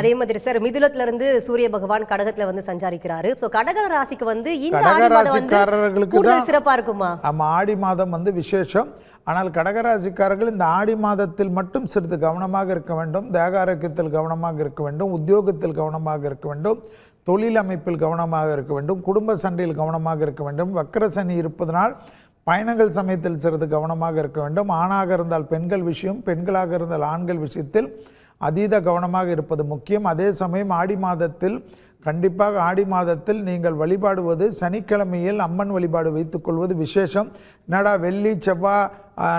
அதே மாதிரி சார் மிதுனத்துல இருந்து சூரிய பகவான் கடகத்துல வந்து சஞ்சாரிக்கிறாரு. சோ கடக ராசிக்கு வந்து இந்த கடக ஆடி மாதம் வந்து ராசிக்காரர்களுக்கு கூடுதல் தான் சிறப்பா இருக்குமா? ஆமா, ஆடி மாதம் வந்து விசேஷம். ஆனால் கடகராசிக்காரர்கள் இந்த ஆடி மாதத்தில் மட்டும் சிறிது கவனமாக இருக்க வேண்டும். தேக ஆரோக்கியத்தில் கவனமாக இருக்க வேண்டும், உத்தியோகத்தில் கவனமாக இருக்க வேண்டும், தொழில் அமைப்பில் கவனமாக இருக்க வேண்டும், குடும்ப சண்டையில் கவனமாக இருக்க வேண்டும். வக்கர சனி இருப்பதனால் பயணங்கள் சமயத்தில் சிறிது கவனமாக இருக்க வேண்டும். ஆணாக இருந்தால் பெண்கள் விஷயம், பெண்களாக இருந்தால் ஆண்கள் விஷயத்தில் அதீத கவனமாக இருப்பது முக்கியம். அதே சமயம் ஆடி மாதத்தில் கண்டிப்பாக ஆடி மாதத்தில் நீங்கள் வழிபாடுவது சனிக்கிழமையில் அம்மன் வழிபாடு வைத்துக்கொள்வது விசேஷம். என்னடா வெள்ளி செவ்வாய்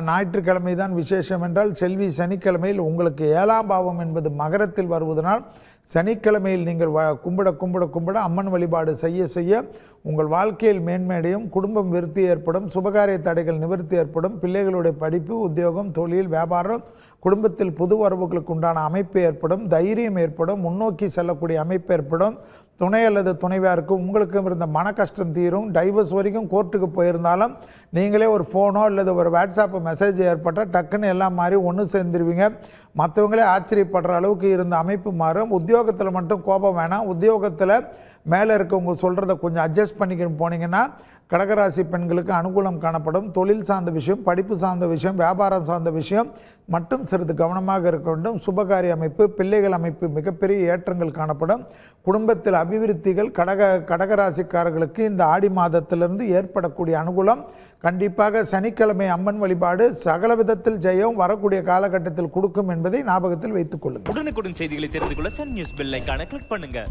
ஞாயிற்றுக்கிழமை தான் விசேஷம் என்றால், செல்வி சனிக்கிழமையில் உங்களுக்கு 7ஆம் பாவம் என்பது மகரத்தில் வருவதனால் சனிக்கிழமையில் நீங்கள் கும்பிட அம்மன் வழிபாடு செய்ய உங்கள் வாழ்க்கையில் மேன்மையடையும், குடும்பம் விருத்தி ஏற்படும், சுபகாரிய தடைகள் நிவர்த்தி ஏற்படும், பிள்ளைகளுடைய படிப்பு, உத்தியோகம், தொழில், வியாபாரம், குடும்பத்தில் புது வரவுகளுக்கு உண்டான அமைப்பு ஏற்படும், தைரியம் ஏற்படும், முன்னோக்கி செல்லக்கூடிய அமைப்பு ஏற்படும். துணை அல்லது துணைவியாருக்கு உங்களுக்கும் இருந்த மன கஷ்டம் தீரும். டைவர்ஸ் வரைக்கும் கோர்ட்டுக்கு போயிருந்தாலும் நீங்களே ஒரு ஃபோனோ அல்லது ஒரு வாட்ஸ்அப் மெசேஜ் ஏற்பட்டால் டக்குன்னு எல்லாம் மாறி ஒன்று சேர்ந்துருவீங்க. மற்றவங்களே ஆச்சரியப்படுற அளவுக்கு இருந்த அமைப்பு மாறும். உத்தியோகத்தில் மட்டும் கோபம் வேணாம். உத்தியோகத்தில் மேலே இருக்கவங்க சொல்கிறத கொஞ்சம் அட்ஜஸ்ட் பண்ணிக்கிட்டு போனீங்கன்னா கடகராசி பெண்களுக்கு அனுகூலம் காணப்படும். தொழில் சார்ந்த விஷயம், படிப்பு சார்ந்த விஷயம், வியாபாரம் சார்ந்த விஷயம் மட்டும் சிறிது கவனமாக இருக்க வேண்டும். சுபகாரிய அமைப்பு, பிள்ளைகள் அமைப்பு மிகப்பெரிய ஏற்றங்கள் காணப்படும். குடும்பத்தில் அபிவிருத்திகள் கடகராசிக்காரர்களுக்கு இந்த ஆடி மாதத்திலிருந்து ஏற்படக்கூடிய அனுகூலம் கண்டிப்பாக சனிக்கிழமை அம்மன் வழிபாடு சகல விதத்தில் ஜெயம் வரக்கூடிய காலகட்டத்தில் கொடுக்கும் என்பதை ஞாபகத்தில் வைத்துக் கொள்ளுங்கள். உடனுக்குடன் செய்திகளை தெரிந்து கொள்ள சன் நியூஸ் பெல் ஐகானை கிளிக் பண்ணுங்க.